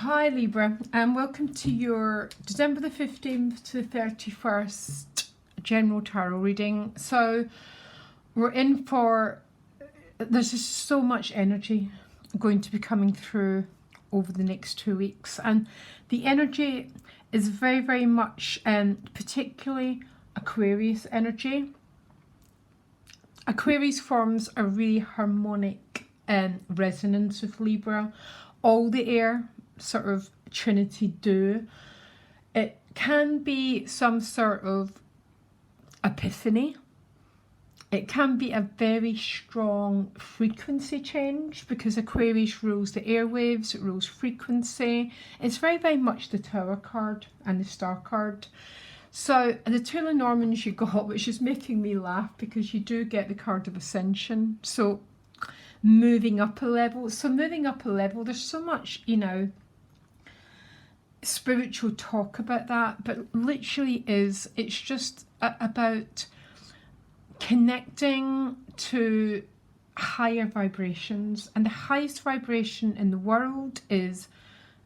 Hi Libra, and welcome to your December the 15th to the 31st general tarot reading. So we're in for, there's just so much energy going to be coming through over the next 2 weeks, and the energy is very much particularly Aquarius energy. Aquarius forms a really harmonic resonance with Libra. All the air sort of trinity do. It can be some sort of epiphany. It can be a very strong frequency change because Aquarius rules the airwaves, it rules frequency. It's very much the Tower card and the Star card. So the two Lenormands you got, which is making me laugh because you do get the card of Ascension. So moving up a level. So moving up a level, there's so much, you know, spiritual talk about that, but literally it's just about connecting to higher vibrations, and the highest vibration in the world is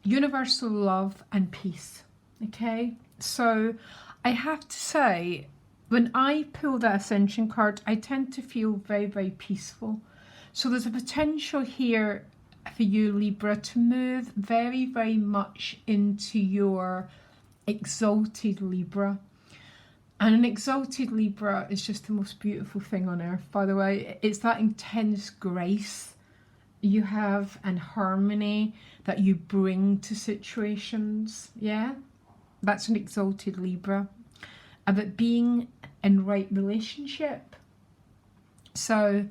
universal love and peace. Okay, so I have to say, when I pull that Ascension card, I tend to feel very peaceful. So there's a potential here for you, Libra, to move very much into your exalted Libra. And an exalted Libra is just the most beautiful thing on earth, by the way. It's that intense grace you have and harmony that you bring to situations. Yeah, that's an exalted Libra. About being in right relationship. So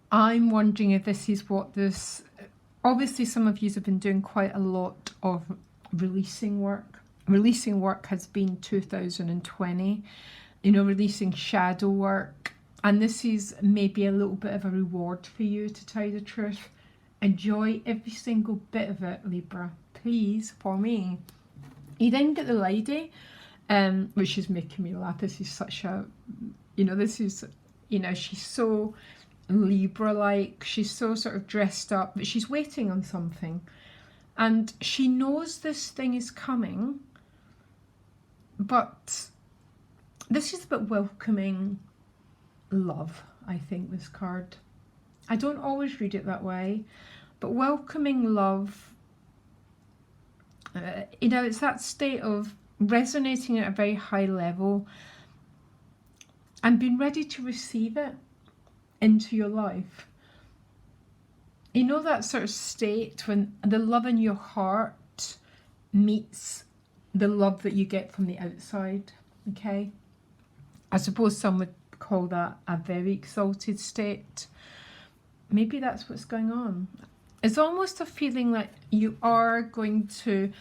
I'm wondering if this is what this, obviously some of you have been doing quite a lot of releasing work. Releasing work has been 2020, you know, releasing shadow work. And this is maybe a little bit of a reward for you, to tell you the truth. Enjoy every single bit of it, Libra, please, for me. You then get the lady, which is making me laugh. This is such a, you know, this is, you know, she's so Libra-like, she's so sort of dressed up, but she's waiting on something, and she knows this thing is coming, but this is about welcoming love. I think this card, I don't always read it that way, but welcoming love, you know, it's that state of resonating at a very high level and being ready to receive it into your life. You know, that sort of state when the love in your heart meets the love that you get from the outside. Okay, I suppose some would call that a very exalted state. Maybe that's what's going on. It's almost a feeling that you are going to,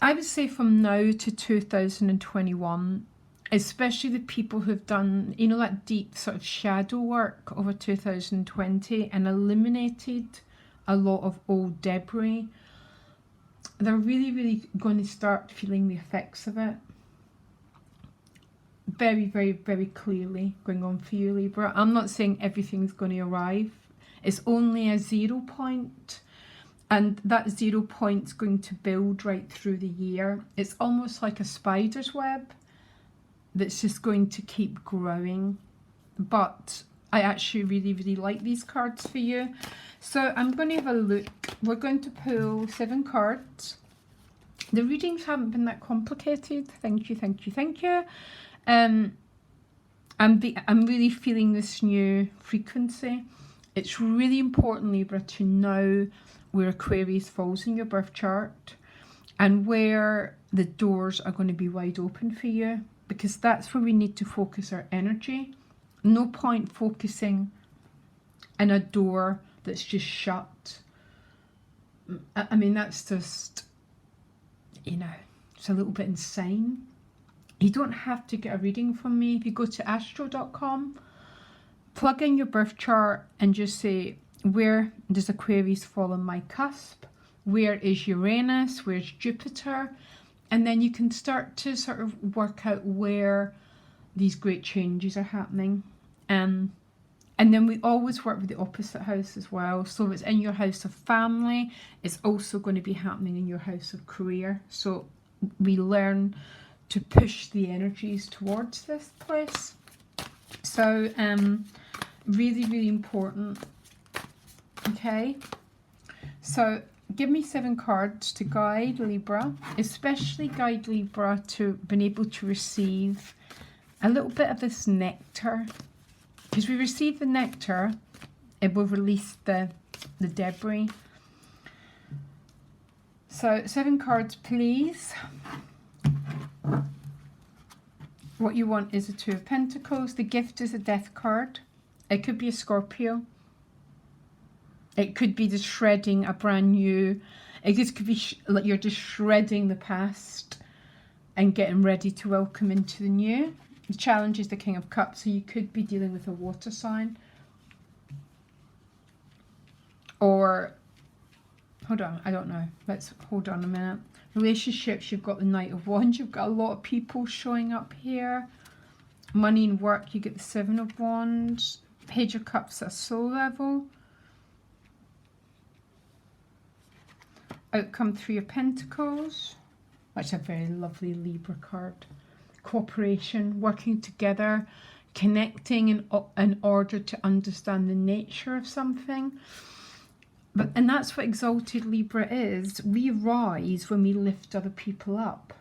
I would say from now to 2021, especially the people who've done, you know, that deep sort of shadow work over 2020 and eliminated a lot of old debris, they're really going to start feeling the effects of it. Very clearly going on for you, Libra. I'm not saying everything's going to arrive. It's only a 0 point. And that 0 point's going to build right through the year. It's almost like a spider's web that's just going to keep growing. But I actually really like these cards for you. So I'm going to have a look. We're going to pull 7 cards. The readings haven't been that complicated. Thank you. I'm really feeling this new frequency. It's really important, Libra, to know where Aquarius falls in your birth chart and where the doors are going to be wide open for you, because that's where we need to focus our energy. No point focusing in a door that's just shut. I mean, that's just, you know, it's a little bit insane. You don't have to get a reading from me. If you go to astro.com, plug in your birth chart and just say, where does Aquarius fall on my cusp? Where is Uranus? Where's Jupiter? And then you can start to sort of work out where these great changes are happening. And then we always work with the opposite house as well. So if it's in your house of family, it's also going to be happening in your house of career. So we learn to push the energies towards this place. So really, really important. Okay. So give me 7 cards to guide Libra, especially guide Libra to being able to receive a little bit of this nectar. Because we receive the nectar, it will release the debris. So 7 cards, please. What you want is a 2 of Pentacles. The gift is a Death card. It could be a Scorpio. It could be just shredding a brand new. It just could be like you're just shredding the past and getting ready to welcome into the new. The challenge is the King of Cups, so you could be dealing with a water sign. Or, hold on, I don't know. Let's hold on a minute. Relationships, you've got the Knight of Wands. You've got a lot of people showing up here. Money and work, you get the 7 of Wands. Page of Cups at soul level. Outcome 3 of Pentacles. That's a very lovely Libra card. Cooperation, working together, connecting in order to understand the nature of something. And that's what exalted Libra is. We rise when we lift other people up.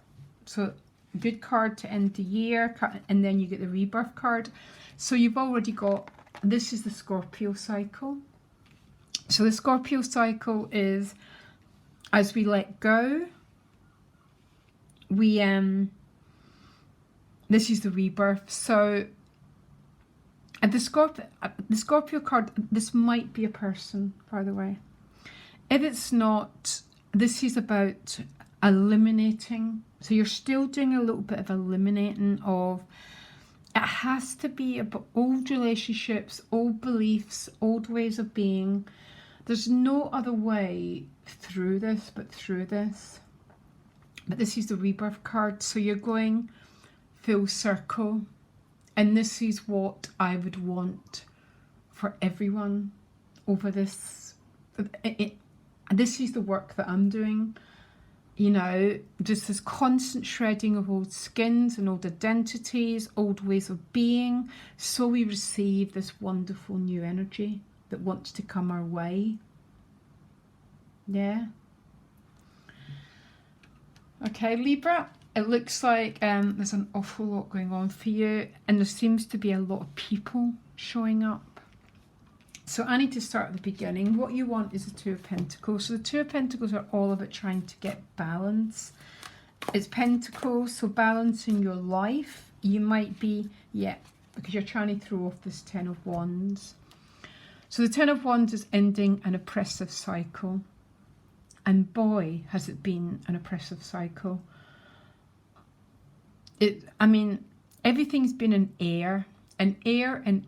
So good card to end the year, and then you get the rebirth card. So you've already got, this is the Scorpio cycle. So the Scorpio cycle is, as we let go, we this is the rebirth. So the Scorpio card, this might be a person, by the way. If it's not, this is about eliminating. So you're still doing a little bit of eliminating of, it has to be about old relationships, old beliefs, old ways of being. There's no other way through this but through this. But this is the rebirth card. So you're going full circle. And this is what I would want for everyone over this. This is the work that I'm doing. You know, just this constant shredding of old skins and old identities, old ways of being. So we receive this wonderful new energy that wants to come our way. Yeah. Okay, Libra. It looks like there's an awful lot going on for you, and there seems to be a lot of people showing up. So I need to start at the beginning. What you want is the 2 of Pentacles. So the 2 of Pentacles are all about trying to get balance. It's Pentacles, so balance in your life. You might be, because you're trying to throw off this 10 of Wands. So the 10 of Wands is ending an oppressive cycle. And boy, has it been an oppressive cycle. Everything's been in air, everything's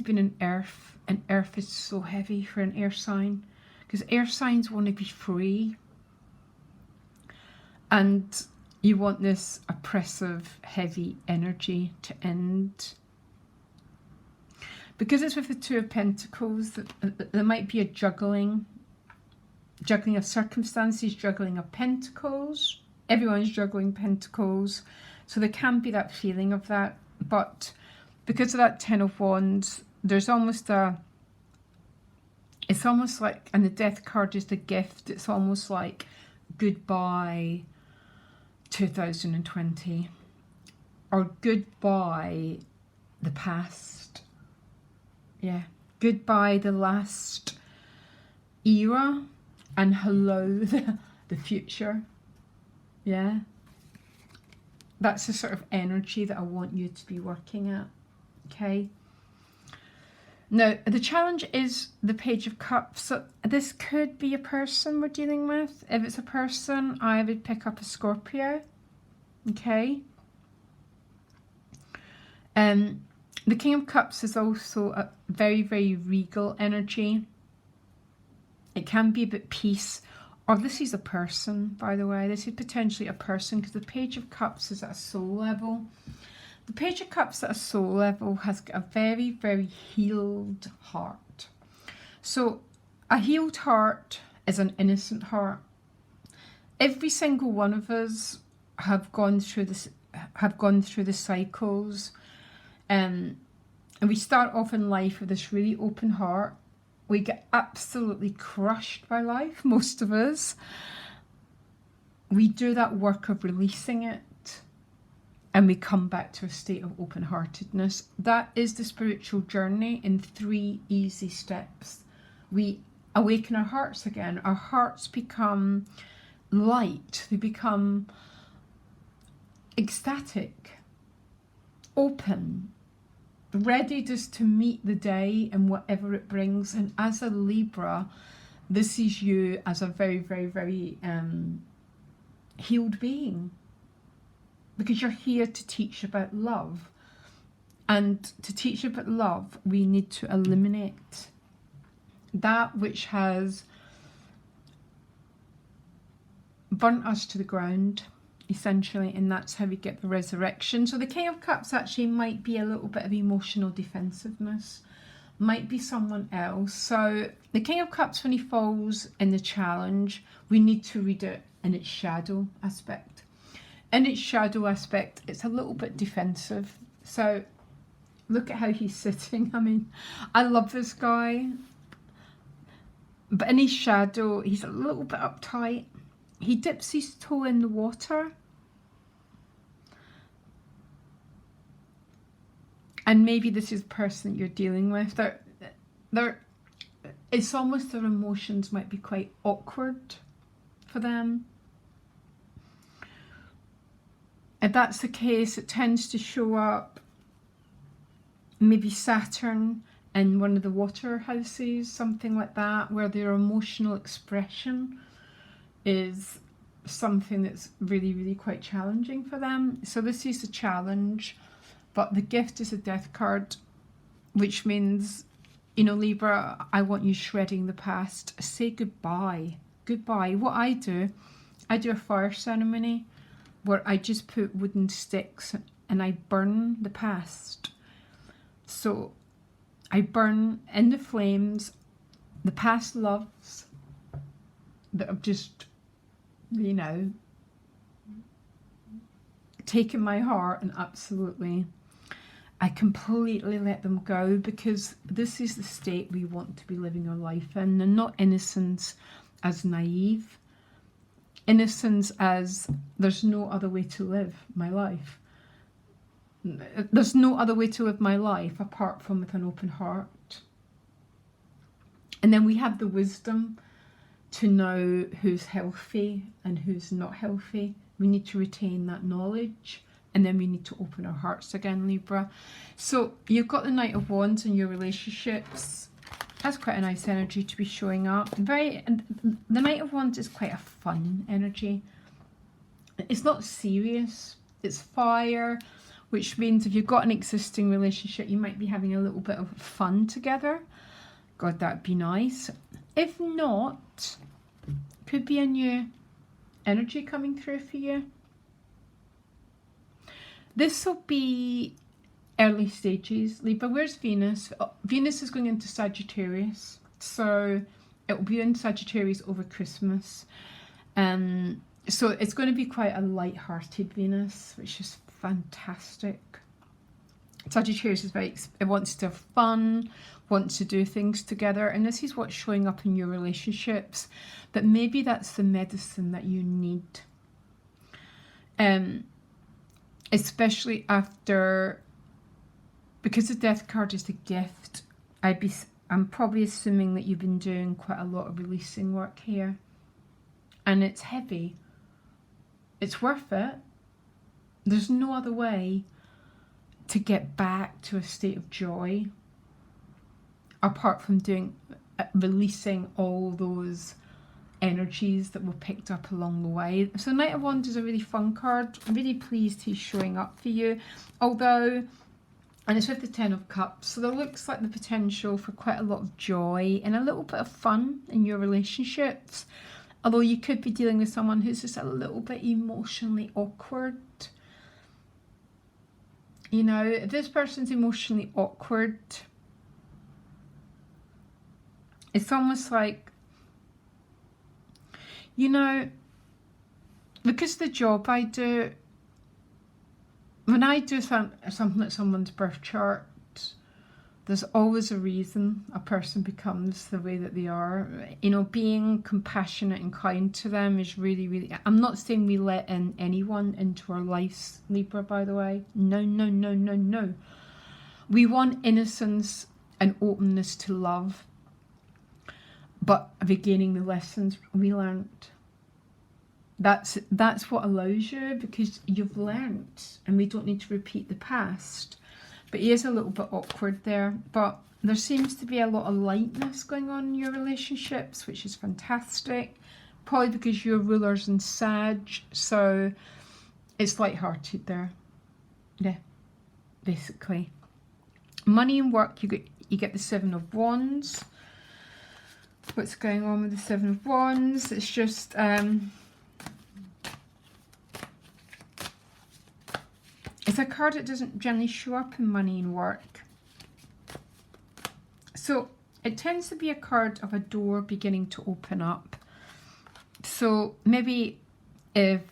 been in earth, and earth is so heavy for an air sign, because air signs want to be free, and you want this oppressive, heavy energy to end. Because it's with the 2 of Pentacles, there might be a juggling of circumstances, juggling of pentacles. Everyone's juggling pentacles, so there can be that feeling of that. But because of that 10 of Wands, there's almost it's almost like, and the Death card is the gift, it's almost like goodbye 2020, or goodbye the past. Yeah, goodbye the last era, and hello the future. Yeah, that's the sort of energy that I want you to be working at. Okay, now the challenge is the Page of Cups. So this could be a person we're dealing with. If it's a person, I would pick up a Scorpio. Okay, the King of Cups is also a very, very regal energy. It can be about peace. Or this is a person, by the way. This is potentially a person, because the Page of Cups is at a soul level. The Page of Cups at a soul level has got a very, very healed heart. So a healed heart is an innocent heart. Every single one of us have gone through the cycles, and we start off in life with this really open heart. We get absolutely crushed by life, most of us. We do that work of releasing it, and we come back to a state of open-heartedness. That is the spiritual journey in 3 easy steps. We awaken our hearts again. Our hearts become light. They become ecstatic, open, ready just to meet the day and whatever it brings. And as a Libra, this is you as a very, very, very healed being, because you're here to teach about love. And to teach about love, we need to eliminate that which has burnt us to the ground, essentially, and that's how we get the resurrection. So the King of Cups actually might be a little bit of emotional defensiveness, might be someone else. So the King of Cups, when he falls in the challenge, we need to read it in its shadow aspect. In its shadow aspect, it's a little bit defensive. So look at how he's sitting. I mean, I love this guy, but in his shadow, he's a little bit uptight. He dips his toe in the water. And maybe this is the person that you're dealing with. It's almost their emotions might be quite awkward for them. If that's the case, it tends to show up maybe Saturn in one of the water houses, something like that, where their emotional expression is something that's really, really quite challenging for them. So this is the challenge, but the gift is a death card, which means, you know, Libra, I want you shredding the past. Say goodbye. Goodbye. What I do a fire ceremony where I just put wooden sticks and I burn the past. So I burn in the flames the past loves that have just, you know, taken my heart, and absolutely I completely let them go, because this is the state we want to be living our life in, and not innocence as naive. Innocence as there's no other way to live my life. There's no other way to live my life apart from with an open heart. And then we have the wisdom to know who's healthy and who's not healthy. We need to retain that knowledge, and then we need to open our hearts again, Libra. So you've got the Knight of Wands in your relationships. That's quite a nice energy to be showing up. And the Knight of Wands is quite a fun energy. It's not serious. It's fire, which means if you've got an existing relationship, you might be having a little bit of fun together. God, that'd be nice. If not, could be a new energy coming through for you. This will be early stages, Libra. Where's Venus? Venus is going into Sagittarius, so it will be in Sagittarius over Christmas. So it's going to be quite a light-hearted Venus, which is fantastic. Sagittarius is it wants to have fun, wants to do things together, and this is what's showing up in your relationships. But maybe that's the medicine that you need, especially after, because the death card is the gift. I'm probably assuming that you've been doing quite a lot of releasing work here, and it's heavy. It's worth it. There's no other way to get back to a state of joy apart from releasing all those energies that were picked up along the way. So Knight of Wands is a really fun card. I'm really pleased he's showing up for you. Although, and it's with the Ten of Cups, so there looks like the potential for quite a lot of joy and a little bit of fun in your relationships. Although you could be dealing with someone who's just a little bit emotionally awkward. You know, if this person's emotionally awkward, it's almost like, you know, because the job I do, when I do something like someone's birth chart, there's always a reason a person becomes the way that they are. You know, being compassionate and kind to them is really, really... I'm not saying we let in anyone into our lives, Libra, by the way. No, no, no, no, no. We want innocence and openness to love, but regaining the lessons we learned. That's what allows you, because you've learned, and we don't need to repeat the past. But he is a little bit awkward there. But there seems to be a lot of lightness going on in your relationships, which is fantastic. Probably because your ruler's in Sag, so it's lighthearted there. Yeah, basically. Money and work, you get the Seven of Wands. What's going on with the Seven of Wands? It's just... it's a card that doesn't generally show up in money and work. So it tends to be a card of a door beginning to open up. So maybe if,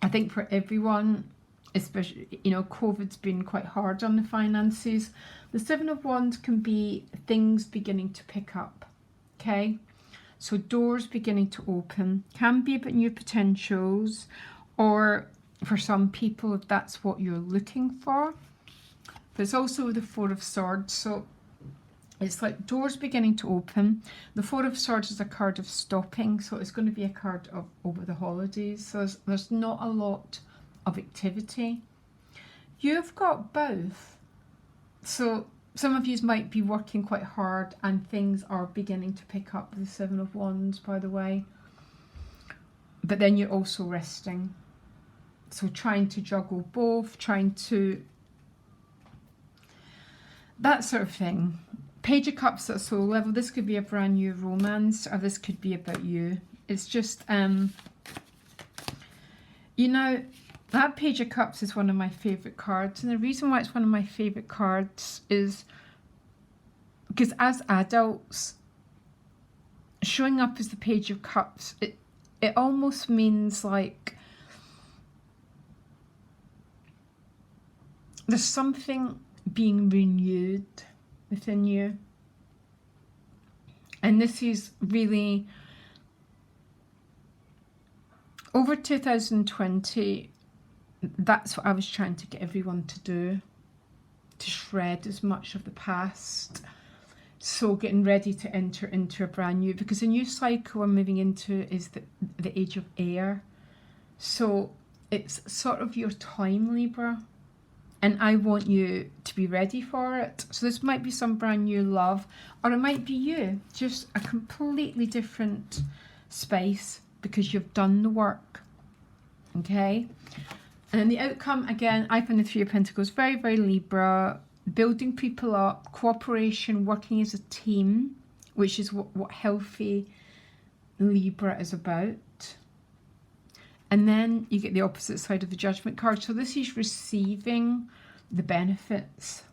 I think for everyone, especially, you know, COVID's been quite hard on the finances. The Seven of Wands can be things beginning to pick up, okay? So doors beginning to open, can be about new potentials, or for some people, if that's what you're looking for. But it's also the Four of Swords, so it's like doors beginning to open. The Four of Swords is a card of stopping, so it's going to be a card of over the holidays. So there's not a lot of activity. You've got both. So some of you might be working quite hard, and things are beginning to pick up with the Seven of Wands, by the way. But then you're also resting. So trying to juggle both, trying to... that sort of thing. Page of Cups at soul level. This could be a brand new romance, or this could be about you. It's just, you know, that Page of Cups is one of my favourite cards. And the reason why it's one of my favourite cards is because as adults, showing up as the Page of Cups, it almost means like there's something being renewed within you. And this is really, over 2020, that's what I was trying to get everyone to do, to shred as much of the past. So getting ready to enter into a brand new, because the new cycle we're moving into is the age of air. So it's sort of your time, Libra. And I want you to be ready for it. So this might be some brand new love, or it might be you, just a completely different space because you've done the work. Okay? And then the outcome, again, I find the Three of Pentacles very, very Libra. Building people up, cooperation, working as a team, which is what healthy Libra is about. And then you get the opposite side of the Judgment card. So this is receiving the benefits.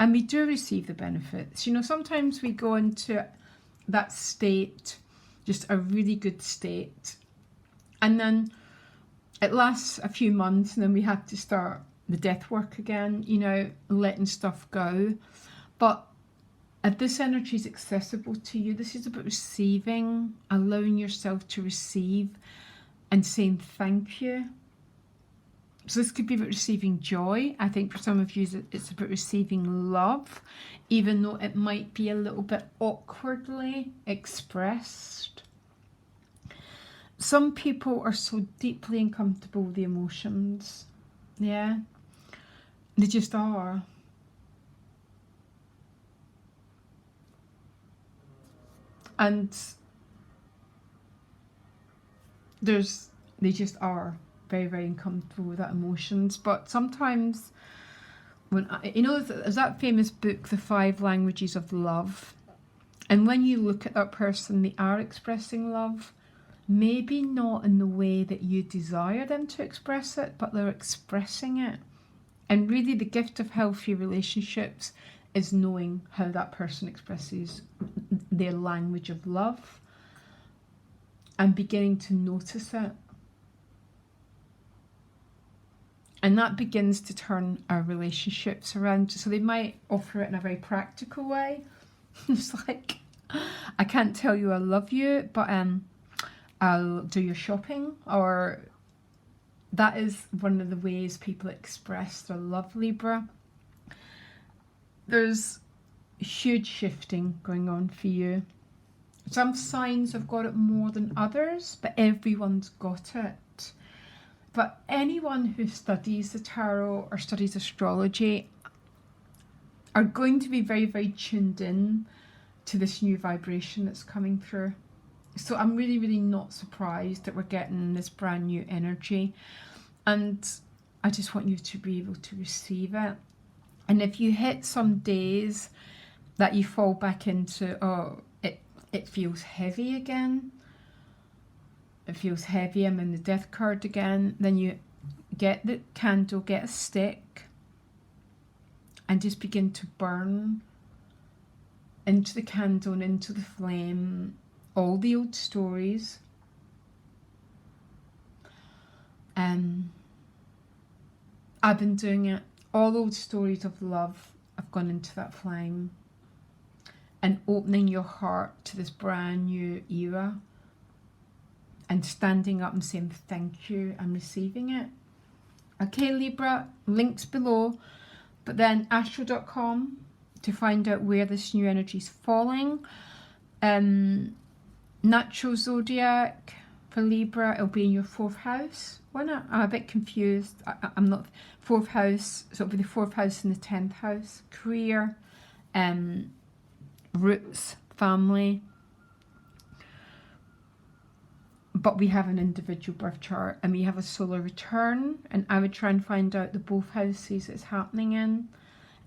And we do receive the benefits. You know, sometimes we go into that state, just a really good state. And then it lasts a few months, and then we have to start the death work again, you know, letting stuff go. But if this energy is accessible to you, this is about receiving, allowing yourself to receive, and saying thank you. So this could be about receiving joy. I think for some of you it's about receiving love, even though it might be a little bit awkwardly expressed. Some people are so deeply uncomfortable with the emotions. Yeah, they just are. And they just are very, very uncomfortable with that emotions. But sometimes, when you know, there's that famous book, The 5 Languages of Love, and when you look at that person, they are expressing love, maybe not in the way that you desire them to express it, but they're expressing it. And really the gift of healthy relationships is knowing how that person expresses their language of love and beginning to notice it. And that begins to turn our relationships around. So they might offer it in a very practical way. It's like, I can't tell you I love you, but I'll do your shopping. Or that is one of the ways people express their love, Libra. There's huge shifting going on for you. Some signs have got it more than others, but everyone's got it. But anyone who studies the tarot or studies astrology are going to be very, very tuned in to this new vibration that's coming through. So I'm really, really not surprised that we're getting this brand new energy. And I just want you to be able to receive it. And if you hit some days that you fall back into, oh, it feels heavy again, it feels heavy, I'm in the death card again, then you get the candle, get a stick, and just begin to burn into the candle and into the flame all the old stories. I've been doing it. All old stories of love have gone into that flame, and opening your heart to this brand new era and standing up and saying thank you and receiving it. Okay, Libra, links below, but then astro.com to find out where this new energy is falling. Natural Zodiac for Libra, it'll be in your 4th house. Why not? I'm a bit confused. I'm not 4th house, so it'll be the 4th house and the 10th house. Career, roots, family. But we have an individual birth chart and we have a solar return, and I would try and find out the both houses it's happening in,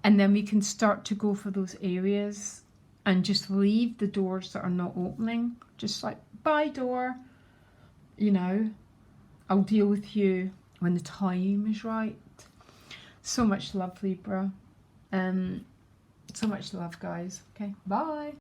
and then we can start to go for those areas and just leave the doors that are not opening. Just like, bye door, you know, I'll deal with you when the time is right. So much love, Libra. So much love, guys. Okay, bye.